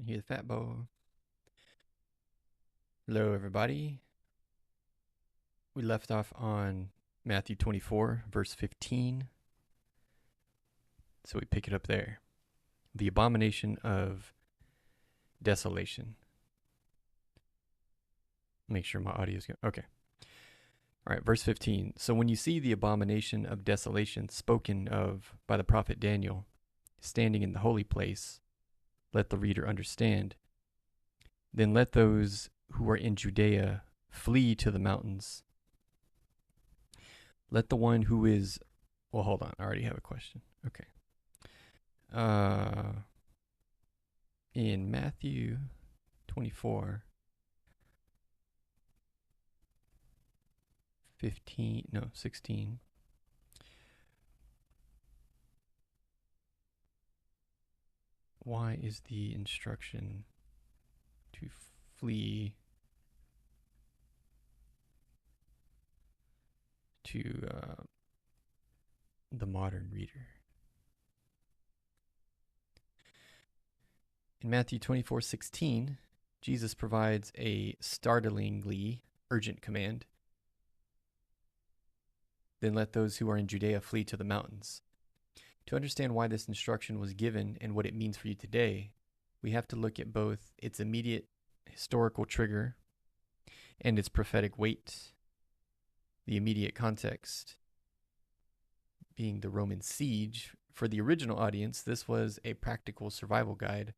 Hear the fat boy. Hello, everybody. We left off on Matthew 24, verse 15. So we pick it up there. The abomination of desolation. Make sure my audio is good. Okay. All right, verse 15. So when you see the abomination of desolation spoken of by the prophet Daniel standing in the holy place, let the reader understand. Then let those who are in Judea flee to the mountains. Let the one who is. Well, hold on. I already have a question. Okay. In Matthew 24, 15, no, 16. Why is the instruction to flee to the modern reader? In Matthew 24:16, Jesus provides a startlingly urgent command. Then let those who are in Judea flee to the mountains. To understand why this instruction was given and what it means for you today, we have to look at both its immediate historical trigger and its prophetic weight. The immediate context being the Roman siege. For the original audience, this was a practical survival guide.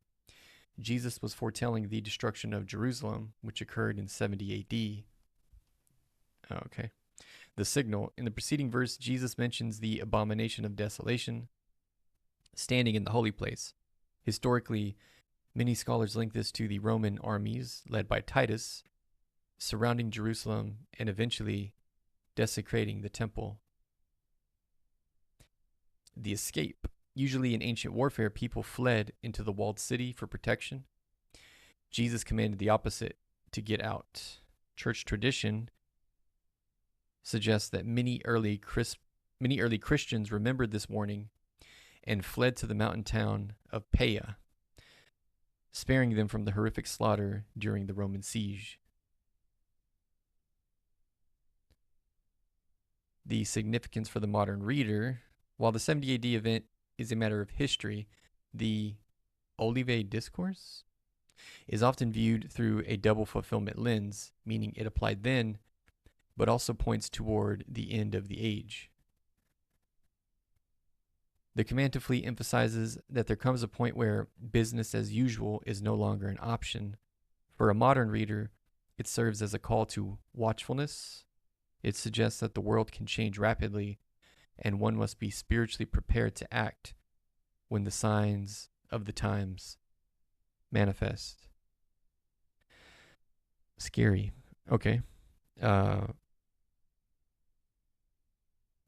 Jesus was foretelling the destruction of Jerusalem, which occurred in 70 AD. Okay. The signal. In the preceding verse, Jesus mentions the abomination of desolation standing in the holy place. Historically, many scholars link this to the Roman armies led by Titus surrounding Jerusalem and eventually desecrating the temple. The escape. Usually in ancient warfare, people fled into the walled city for protection. Jesus commanded the opposite, to get out. Church tradition suggests that many early Christians remembered this warning and fled to the mountain town of Peia, sparing them from the horrific slaughter during the Roman siege. The significance for the modern reader. While the 70 AD event is a matter of history, the Olivet Discourse is often viewed through a double fulfillment lens, meaning it applied then, but also points toward the end of the age. The command to flee emphasizes that there comes a point where business as usual is no longer an option. For a modern reader, it serves as a call to watchfulness. It suggests that the world can change rapidly, and one must be spiritually prepared to act when the signs of the times manifest. Scary. Okay.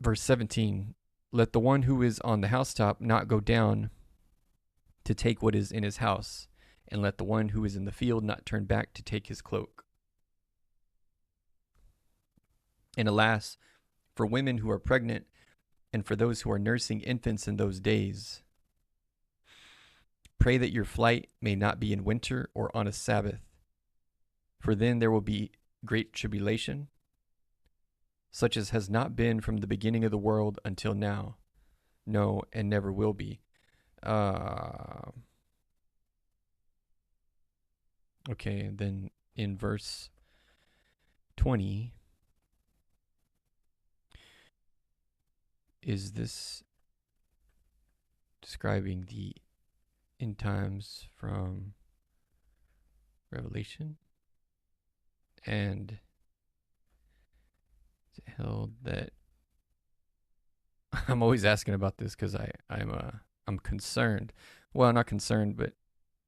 Verse 17. Let the one who is on the housetop not go down to take what is in his house, and let the one who is in the field not turn back to take his cloak. And alas, for women who are pregnant and for those who are nursing infants in those days, pray that your flight may not be in winter or on a Sabbath, for then there will be great tribulation, such as has not been from the beginning of the world until now, no, and never will be. Okay, and then in verse 20, is this describing the end times from Revelation? And is it held that I'm always asking about this because I'm concerned. Well, not concerned, but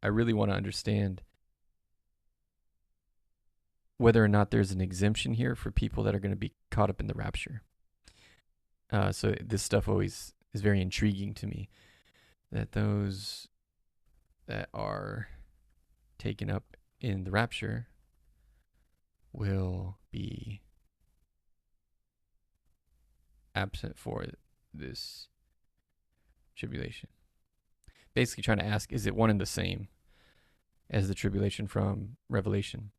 I really want to understand whether or not there's an exemption here for people that are going to be caught up in the rapture. So this stuff always is very intriguing to me, that those that are taken up in the rapture will be absent for this tribulation. Basically trying to ask, is it one and the same? as the tribulation from Revelation.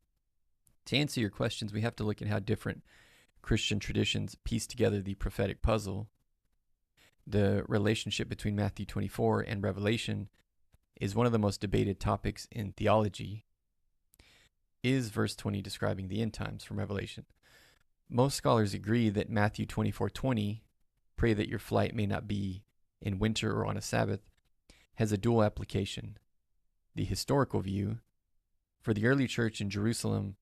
To answer your questions, we have to look at how different Christian traditions piece together the prophetic puzzle. The relationship between Matthew 24 and Revelation is one of the most debated topics in theology. Is verse 20 describing the end times from Revelation? Most scholars agree that Matthew 24:20, pray that your flight may not be in winter or on a Sabbath, has a dual application. The historical view, for the early church in Jerusalem,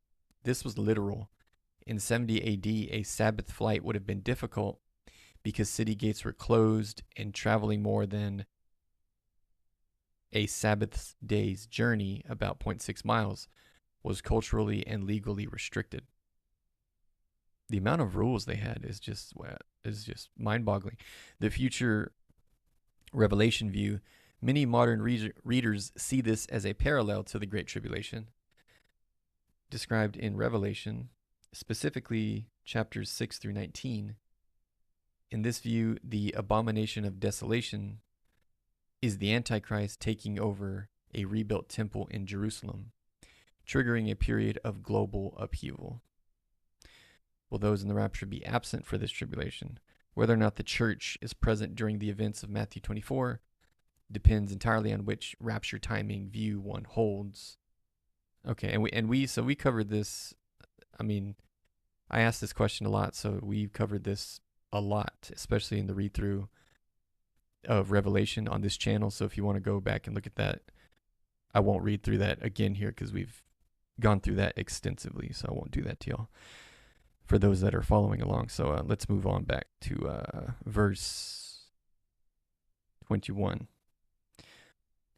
this was literal. In 70 AD, a Sabbath flight would have been difficult because city gates were closed and traveling more than a Sabbath day's journey, about 0.6 miles, was culturally and legally restricted. The amount of rules they had is just mind-boggling. The future Revelation view, many modern readers see this as a parallel to the Great Tribulation described in Revelation, specifically chapters 6 through 19. In this view, the abomination of desolation is the Antichrist taking over a rebuilt temple in Jerusalem, triggering a period of global upheaval. Will those in the rapture be absent for this tribulation? Whether or not the church is present during the events of Matthew 24 depends entirely on which rapture timing view one holds. Okay, and we covered this. I mean, I asked this question a lot, so we covered this a lot, especially in the read-through of Revelation on this channel. So if you want to go back and look at that, I won't read through that again here because we've gone through that extensively, so I won't do that to y'all for those that are following along. So let's move on back to verse 21.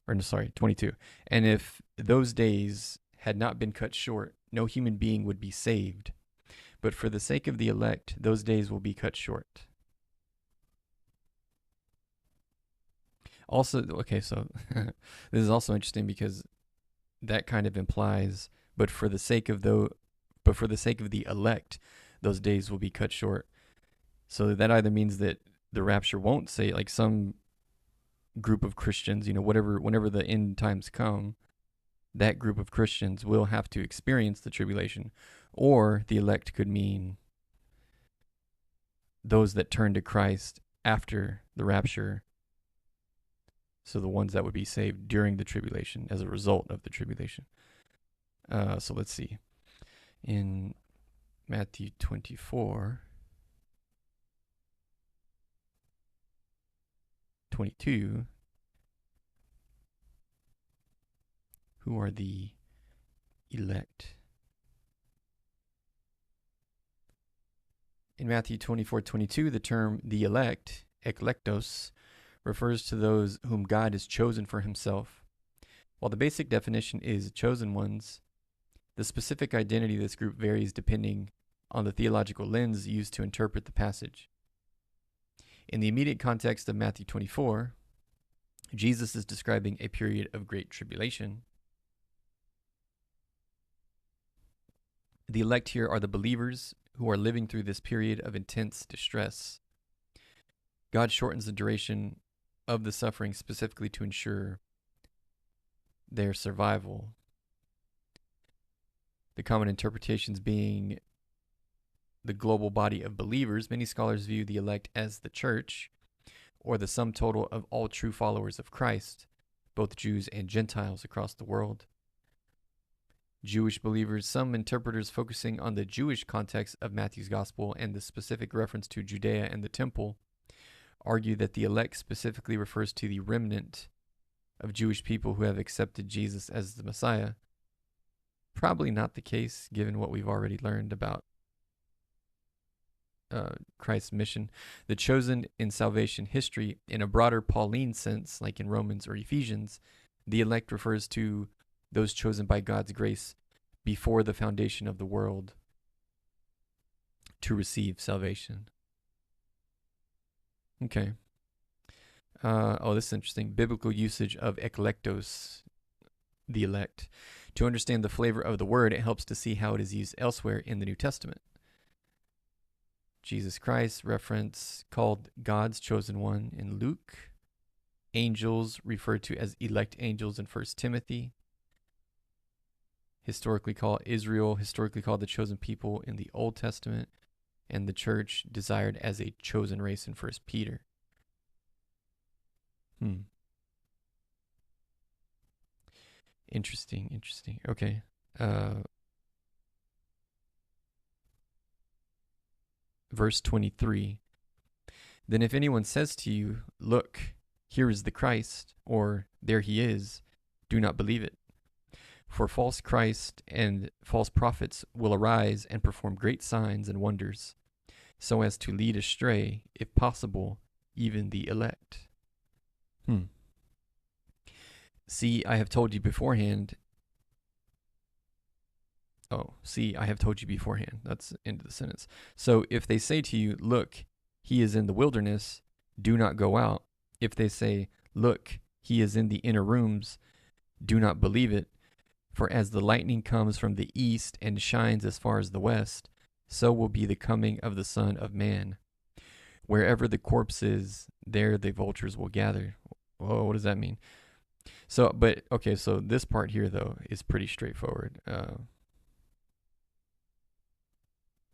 Or no, sorry, 22. And if those days had not been cut short, no human being would be saved. But for the sake of the elect, those days will be cut short. Also, okay, so this is also interesting because that kind of implies, but for the sake of the elect, those days will be cut short. So that either means that the rapture won't say, like some group of Christians, whenever the end times come, that group of Christians will have to experience the tribulation, or the elect could mean those that turn to Christ after the rapture. So the ones that would be saved during the tribulation as a result of the tribulation. So let's see. In Matthew 24, 22, who are the elect? In Matthew 24:22, the term the elect, eklektos, refers to those whom God has chosen for himself. While the basic definition is chosen ones, the specific identity of this group varies depending on the theological lens used to interpret the passage. In the immediate context of Matthew 24, Jesus is describing a period of great tribulation. The elect here are the believers who are living through this period of intense distress. God shortens the duration of the suffering specifically to ensure their survival. The common interpretations being the global body of believers, many scholars view the elect as the church, or the sum total of all true followers of Christ, both Jews and Gentiles across the world. Jewish believers, some interpreters focusing on the Jewish context of Matthew's gospel and the specific reference to Judea and the temple, argue that the elect specifically refers to the remnant of Jewish people who have accepted Jesus as the Messiah. Probably not the case, given what we've already learned about Christ's mission. The chosen in salvation history, in a broader Pauline sense, like in Romans or Ephesians, the elect refers to those chosen by God's grace before the foundation of the world to receive salvation. Okay. This is interesting. Biblical usage of eklektos, the elect. To understand the flavor of the word, it helps to see how it is used elsewhere in the New Testament. Jesus Christ reference called God's chosen one in Luke. Angels referred to as elect angels in 1 Timothy. historically called Israel, historically called the chosen people in the Old Testament, and the church desired as a chosen race in First Peter. Interesting. Okay. Verse 23. Then if anyone says to you, look, here is the Christ, or there he is, do not believe it. For false Christ and false prophets will arise and perform great signs and wonders, so as to lead astray, if possible, even the elect. See, I have told you beforehand. I have told you beforehand. That's the end of the sentence. So if they say to you, look, he is in the wilderness, do not go out. If they say, look, he is in the inner rooms, do not believe it. For as the lightning comes from the east and shines as far as the west, so will be the coming of the Son of Man. Wherever the corpse is, there the vultures will gather. Whoa, what does that mean? So this part here, though, is pretty straightforward.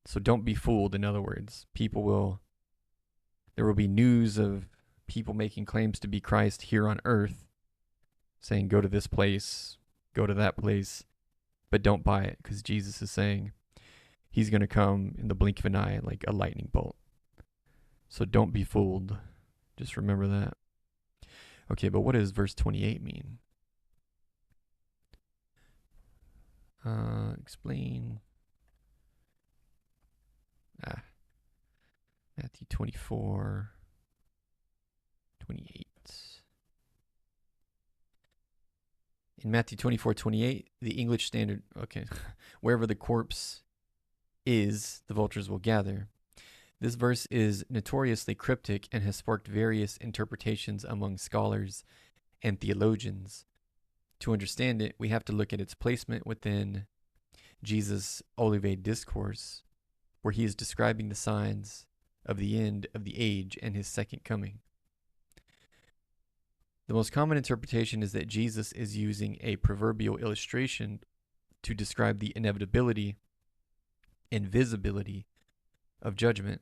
So don't be fooled. In other words, there will be news of people making claims to be Christ here on earth, saying, go to this place, go to that place, but don't buy it, because Jesus is saying he's going to come in the blink of an eye like a lightning bolt. So don't be fooled. Just remember that. Okay, but what does verse 28 mean? Explain. Matthew 24, 28. In Matthew 24:28, the English Standard, wherever the corpse is, the vultures will gather. This verse is notoriously cryptic and has sparked various interpretations among scholars and theologians. To understand it, we have to look at its placement within Jesus' Olivet Discourse, where he is describing the signs of the end of the age and his second coming. The most common interpretation is that Jesus is using a proverbial illustration to describe the inevitability and visibility of judgment.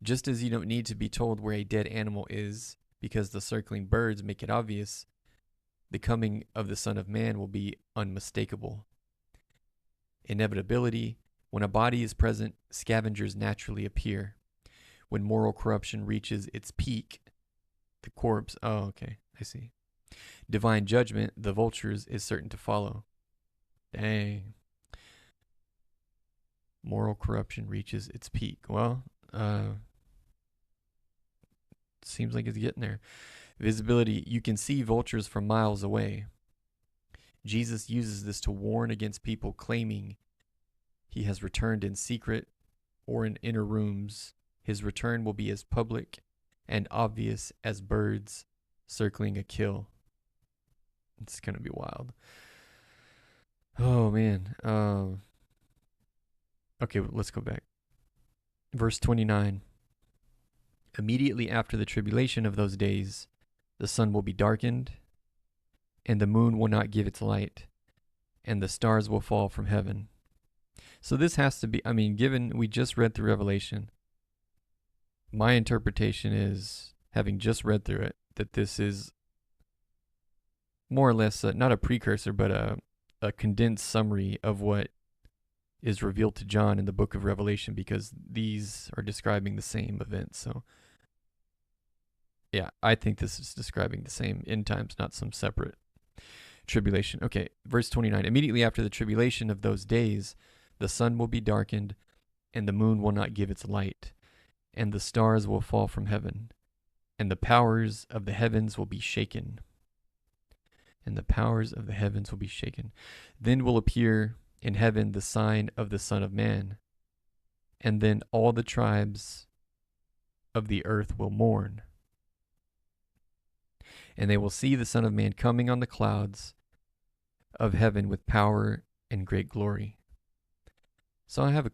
Just as you don't need to be told where a dead animal is because the circling birds make it obvious, the coming of the Son of Man will be unmistakable. Inevitability: when a body is present, scavengers naturally appear. When moral corruption reaches its peak, the corpse, I see. Divine judgment, the vultures, is certain to follow. Dang. Moral corruption reaches its peak. Well, seems like it's getting there. Visibility: you can see vultures from miles away. Jesus uses this to warn against people claiming he has returned in secret or in inner rooms. His return will be as public and obvious as birds circling a kill. It's going to be wild. Oh, man. Okay, let's go back. Verse 29. Immediately after the tribulation of those days, the sun will be darkened, and the moon will not give its light, and the stars will fall from heaven. So this has to be, given we just read through Revelation, my interpretation is, having just read through it, that this is more or less not a precursor, but a condensed summary of what is revealed to John in the book of Revelation, because these are describing the same event. So yeah, I think this is describing the same end times, not some separate tribulation. Okay, verse 29. Immediately after the tribulation of those days, the sun will be darkened, and the moon will not give its light, and the stars will fall from heaven, and the powers of the heavens will be shaken. And the powers of the heavens will be shaken. Then will appear in heaven the sign of the Son of Man, and then all the tribes of the earth will mourn. And they will see the Son of Man coming on the clouds of heaven with power and great glory. So I have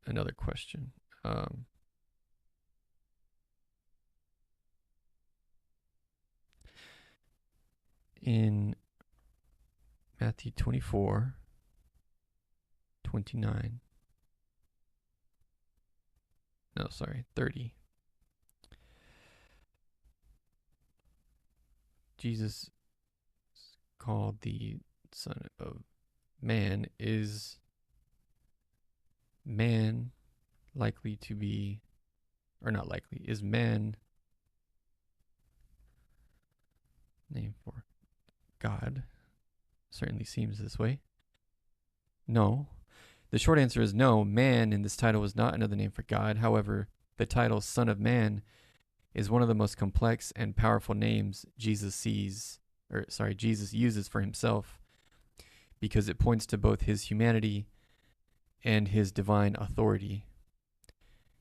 another question. In Matthew 24:29. No, sorry, 30. Jesus called the Son of Man. Is man likely to be, or not likely, is man name for God? Certainly seems this way. No. The short answer is no. Man in this title is not another name for God. However, the title Son of Man is one of the most complex and powerful names Jesus uses for himself, because it points to both his humanity and his divine authority.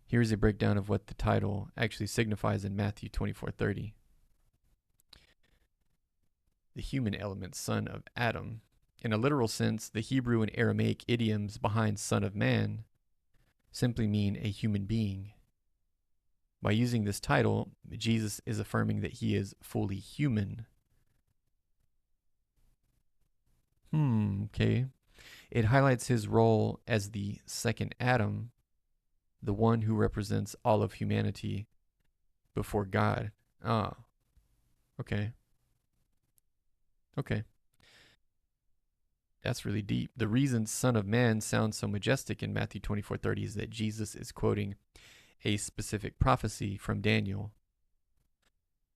Here's a breakdown of what the title actually signifies in Matthew 24:30. The human element, son of Adam. In a literal sense, the Hebrew and Aramaic idioms behind Son of Man simply mean a human being. By using this title, Jesus is affirming that he is fully human. Okay. It highlights his role as the second Adam, the one who represents all of humanity before God. Okay. Okay. That's really deep. The reason Son of Man sounds so majestic in Matthew 24:30 is that Jesus is quoting a specific prophecy from Daniel.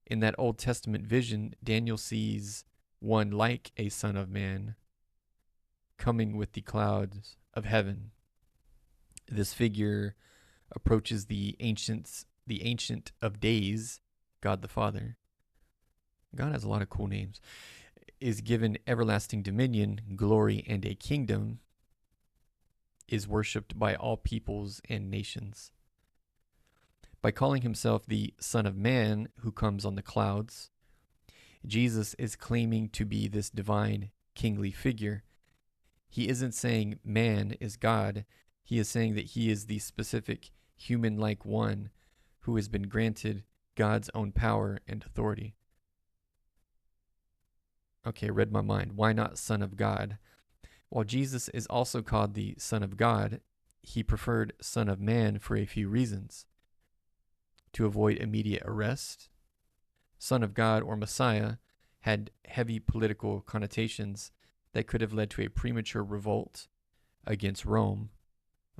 In that Old Testament vision, Daniel sees one like a Son of Man coming with the clouds of heaven. This figure approaches the Ancient of Days, God the Father. God has a lot of cool names. Is given everlasting dominion, glory, and a kingdom, is worshipped by all peoples and nations. By calling himself the Son of Man who comes on the clouds, Jesus is claiming to be this divine kingly figure. He isn't saying man is God. He is saying that he is the specific human-like one who has been granted God's own power and authority. Okay, read my mind. Why not Son of God? While Jesus is also called the Son of God, he preferred Son of Man for a few reasons. To avoid immediate arrest, Son of God or Messiah had heavy political connotations that could have led to a premature revolt against Rome.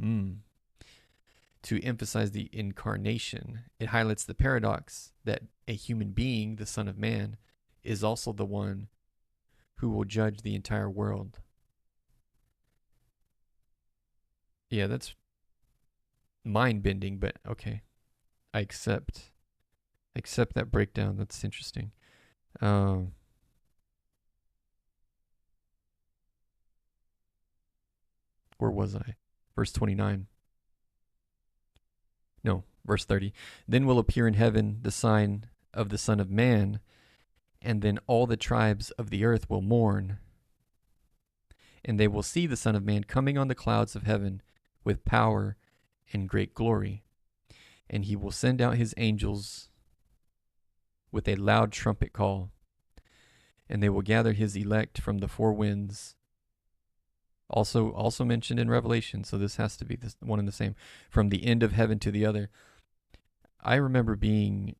To emphasize the incarnation, it highlights the paradox that a human being, the Son of Man, is also the one who will judge the entire world. Yeah, that's mind-bending, but okay. I accept that breakdown. That's interesting. Where was I? Verse 29. No, verse 30. Then will appear in heaven the sign of the Son of Man, and then all the tribes of the earth will mourn. And they will see the Son of Man coming on the clouds of heaven with power and great glory. And he will send out his angels with a loud trumpet call, and they will gather his elect from the four winds. Also mentioned in Revelation, so this has to be this one and the same, from the end of heaven to the other. I remember being,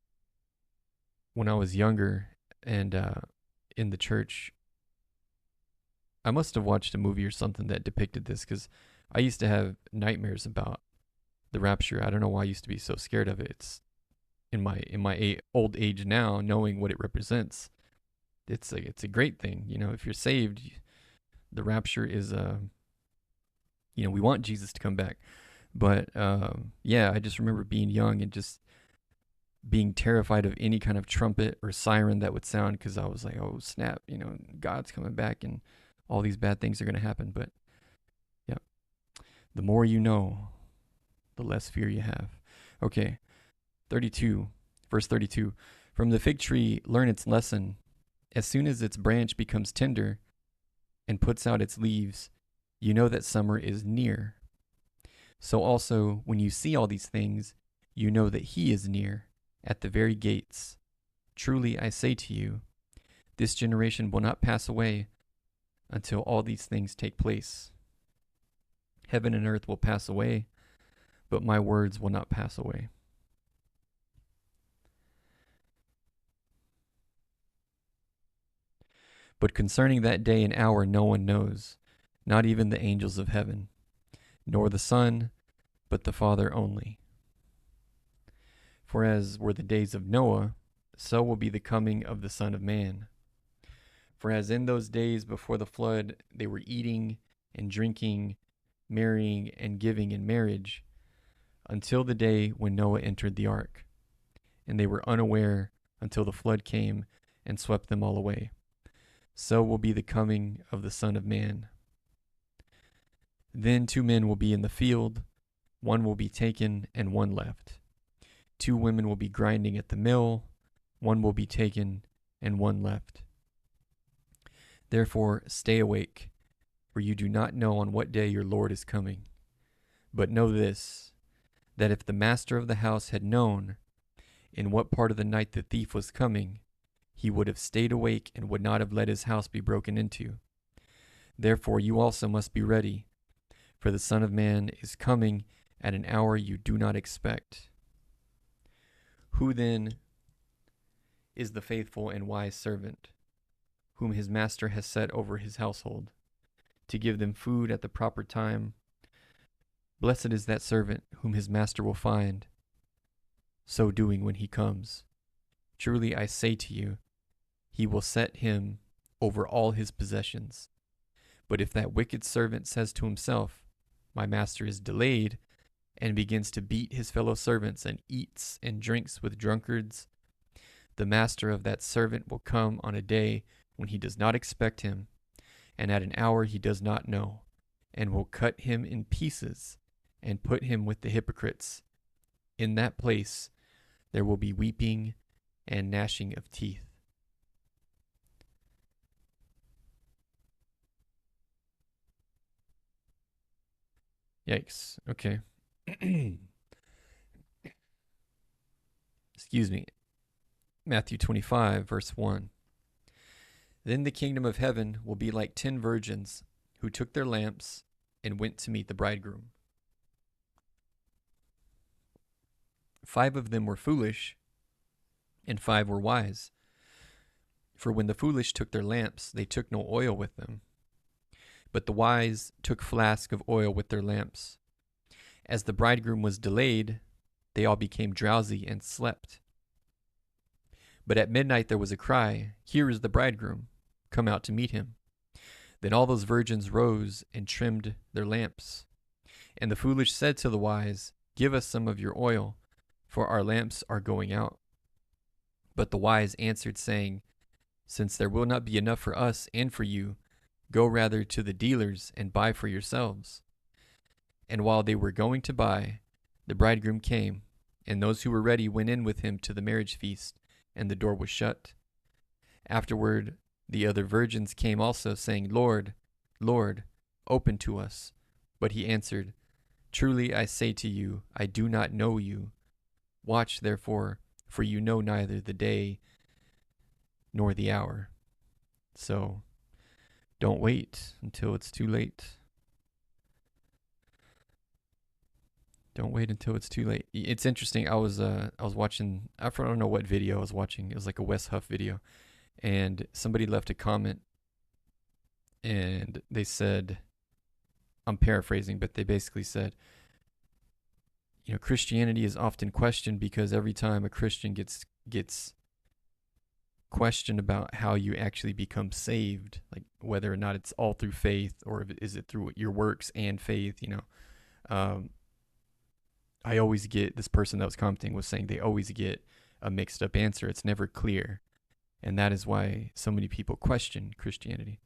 when I was younger and in the church, I must have watched a movie or something that depicted this, because I used to have nightmares about the rapture. I don't know why I used to be so scared of it. It's in my old age now, knowing what it represents. It's a great thing. If you're saved, the rapture is we want Jesus to come back. But I just remember being young and just being terrified of any kind of trumpet or siren that would sound, because I was like, oh snap, God's coming back and all these bad things are going to happen. But yeah, the more you know, the less fear you have. Okay, verse 32. From the fig tree, learn its lesson. As soon as its branch becomes tender and puts out its leaves, you know that summer is near. So also, when you see all these things, you know that he is near, at the very gates. Truly I say to you, this generation will not pass away until all these things take place. Heaven and earth will pass away, but my words will not pass away. But concerning that day and hour no one knows, not even the angels of heaven, nor the Son, but the Father only. For as were the days of Noah, so will be the coming of the Son of Man. For as in those days before the flood they were eating and drinking, marrying and giving in marriage, until the day when Noah entered the ark, and they were unaware until the flood came and swept them all away. So will be the coming of the Son of Man. Then 2 men will be in the field, one will be taken and one left. 2 women will be grinding at the mill, one will be taken and one left. Therefore stay awake, for you do not know on what day your Lord is coming. But know this, that if the master of the house had known in what part of the night the thief was coming, he would have stayed awake and would not have let his house be broken into. Therefore you also must be ready, for the Son of Man is coming at an hour you do not expect. Who then is the faithful and wise servant, whom his master has set over his household, to give them food at the proper time? Blessed is that servant whom his master will find so doing when he comes. Truly I say to you, he will set him over all his possessions. But if that wicked servant says to himself, my master is delayed, and begins to beat his fellow servants and eats and drinks with drunkards, the master of that servant will come on a day when he does not expect him, and at an hour he does not know, and will cut him in pieces and put him with the hypocrites. In that place there will be weeping and gnashing of teeth. Yikes. Okay. Excuse me. Matthew 25, verse 1. Then the kingdom of heaven will be like 10 virgins who took their lamps and went to meet the bridegroom. 5 of them were foolish, and 5 were wise. For when the foolish took their lamps, they took no oil with them. But the wise took flasks of oil with their lamps. As the bridegroom was delayed, they all became drowsy and slept. But at midnight there was a cry, here is the bridegroom, come out to meet him. Then all those virgins rose and trimmed their lamps. And the foolish said to the wise, give us some of your oil, for our lamps are going out. But the wise answered, saying, since there will not be enough for us and for you, go rather to the dealers and buy for yourselves. And while they were going to buy, the bridegroom came, and those who were ready went in with him to the marriage feast, and the door was shut. Afterward, the other virgins came also, saying, Lord, Lord, open to us. But he answered, truly I say to you, I do not know you. Watch therefore, for you know neither the day nor the hour. So, don't wait until it's too late. Don't wait until it's too late. It's interesting. I was watching, I don't know what video I was watching. It was like a Wes Huff video. And somebody left a comment and they said, I'm paraphrasing, but they basically said, you know, Christianity is often questioned because every time a Christian gets questioned about how you actually become saved, like whether or not it's all through faith or is it through your works and faith, you know. I always get, this person that was commenting was saying they always get a mixed up answer. It's never clear. And that is why so many people question Christianity.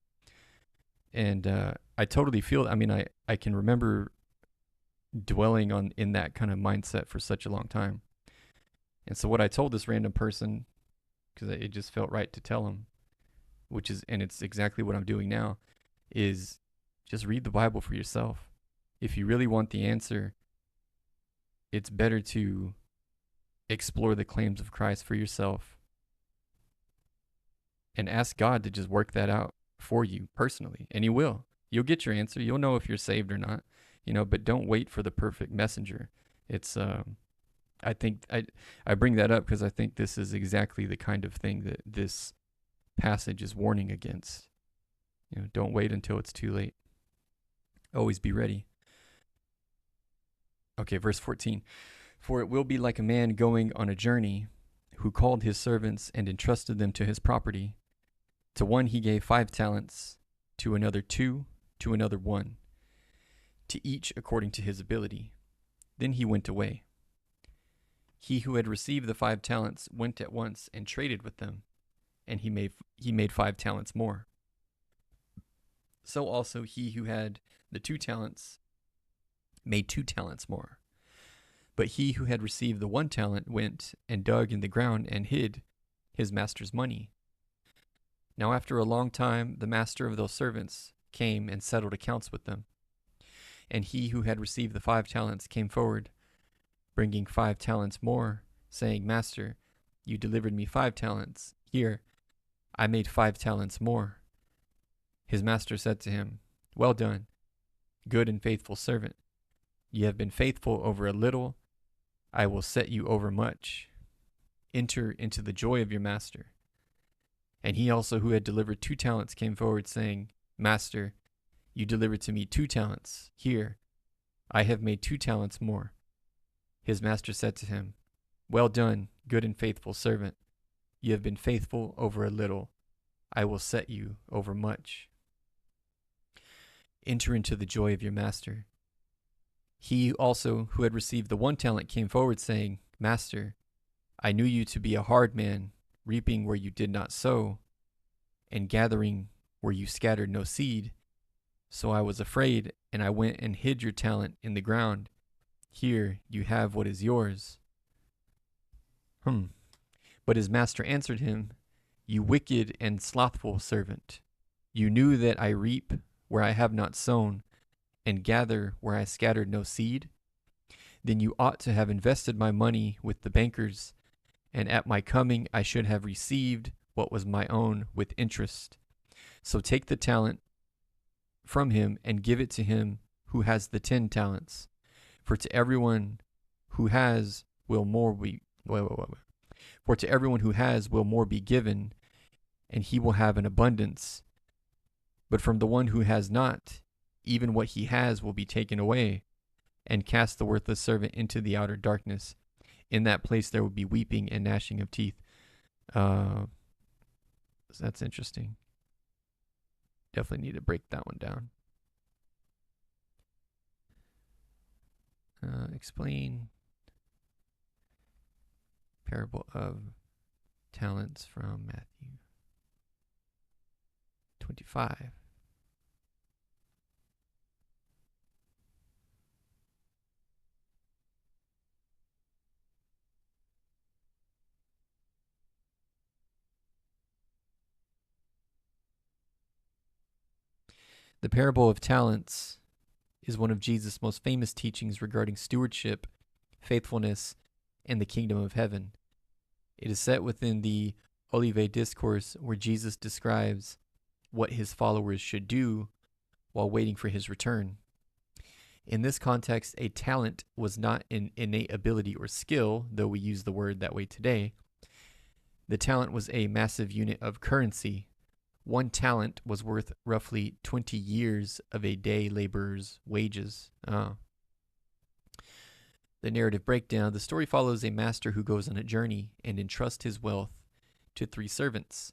And I totally feel, I mean, I can remember dwelling in that kind of mindset for such a long time. And so what I told this random person, because it just felt right to tell him, and it's exactly what I'm doing now, is just read the Bible for yourself. If you really want the answer, it's better to explore the claims of Christ for yourself and ask God to just work that out for you personally, and he will. You'll get your answer. You'll know if you're saved or not, but don't wait for the perfect messenger. It's I think I bring that up because I think this is exactly the kind of thing that this passage is warning against. Don't wait until it's too late. Always be ready. Okay, verse 14. For it will be like a man going on a journey, who called his servants and entrusted them to his property. To one he gave 5 talents, to another 2, to another 1, to each according to his ability. Then he went away. He who had received the 5 talents went at once and traded with them, and he made 5 talents more. So also he who had the 2 talents made 2 talents more. But he who had received the 1 talent went and dug in the ground and hid his master's money. Now after a long time the master of those servants came and settled accounts with them. And he who had received the 5 talents came forward, bringing 5 talents more, saying, Master, you delivered me 5 talents. Here, I made 5 talents more. His master said to him, Well done, good and faithful servant. You have been faithful over a little. I will set you over much. Enter into the joy of your master. And he also who had delivered 2 talents came forward, saying, Master, you delivered to me 2 talents. Here, I have made 2 talents more. His master said to him, Well done, good and faithful servant. You have been faithful over a little. I will set you over much. Enter into the joy of your master. He also who had received the 1 talent came forward, saying, Master, I knew you to be a hard man, reaping where you did not sow, and gathering where you scattered no seed. So I was afraid, and I went and hid your talent in the ground. Here you have what is yours. But his master answered him, You wicked and slothful servant. You knew that I reap where I have not sown, and gather where I scattered no seed? Then you ought to have invested my money with the bankers, and at my coming I should have received what was my own with interest. So take the talent from him and give it to him who has the 10 talents. For to everyone who has will more be For to everyone who has will more be given, and he will have an abundance. But from the one who has not, even what he has will be taken away. And cast the worthless servant into the outer darkness. In that place there will be weeping and gnashing of teeth. So that's interesting. Definitely need to break that one down. Explain parable of talents from Matthew 25. The parable of talents is one of Jesus' most famous teachings regarding stewardship, faithfulness, and the kingdom of heaven. It is set within the Olivet Discourse, where Jesus describes what his followers should do while waiting for his return. In this context, a talent was not an innate ability or skill, though we use the word that way today. The talent was a massive unit of currency. 1 talent was worth roughly 20 years of a day laborer's wages. The narrative breakdown: the story follows a master who goes on a journey and entrusts his wealth to 3 servants,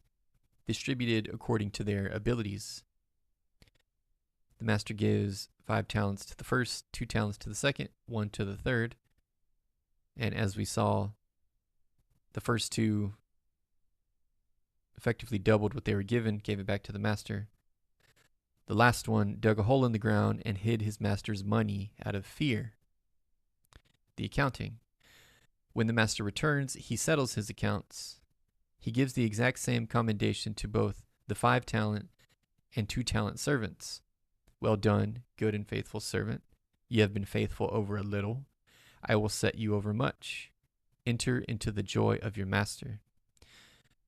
distributed according to their abilities. The master gives 5 talents to the first, 2 talents to the second, 1 to the third. And as we saw, the first 2 effectively doubled what they were given, gave it back to the master. The last one dug a hole in the ground and hid his master's money out of fear. The accounting: when the master returns, he settles his accounts. He gives the exact same commendation to both the 5 talent and 2 talent servants. Well done, good and faithful servant. You have been faithful over a little. I will set you over much. Enter into the joy of your master.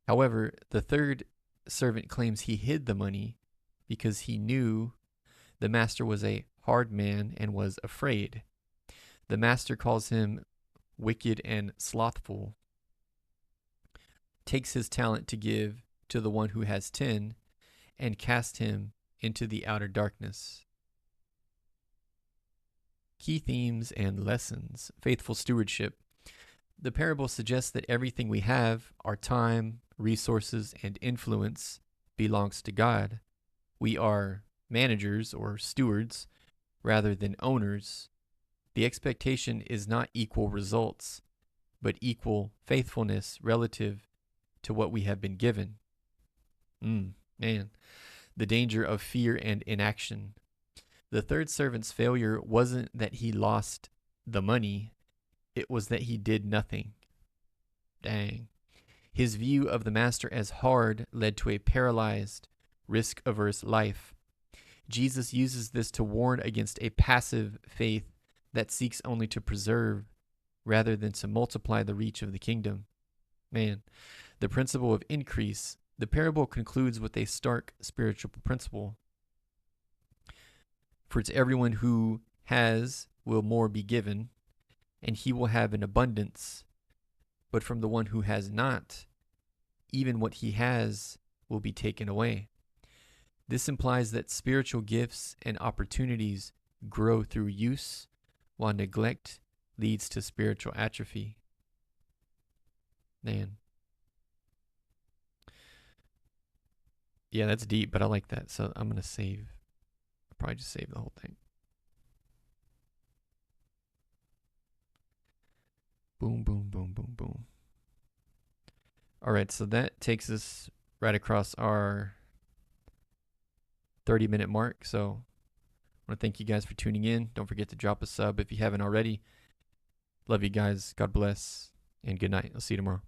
However, the third servant claims he hid the money because he knew the master was a hard man and was afraid. The master calls him wicked and slothful, takes his talent to give to the one who has 10, and casts him into the outer darkness. Key themes and lessons. Faithful stewardship. The parable suggests that everything we have, our time, resources, and influence, belongs to God. We are managers or stewards rather than owners. The expectation is not equal results, but equal faithfulness relative to what we have been given. Man. The danger of fear and inaction. The third servant's failure wasn't that he lost the money, it was that he did nothing. Dang. His view of the master as hard led to a paralyzed, risk-averse life. Jesus uses this to warn against a passive faith that seeks only to preserve rather than to multiply the reach of the kingdom. Man, the principle of increase. The parable concludes with a stark spiritual principle. For to everyone who has will more be given, and he will have an abundance. But from the one who has not, even what he has will be taken away. This implies that spiritual gifts and opportunities grow through use, while neglect leads to spiritual atrophy. Man. Yeah, that's deep, but I like that. So I'm going to save. I'll probably just save the whole thing. Boom, boom, boom, boom, boom. All right, so that takes us right across our 30-minute mark. So I want to thank you guys for tuning in. Don't forget to drop a sub if you haven't already. Love you guys. God bless. And good night. I'll see you tomorrow.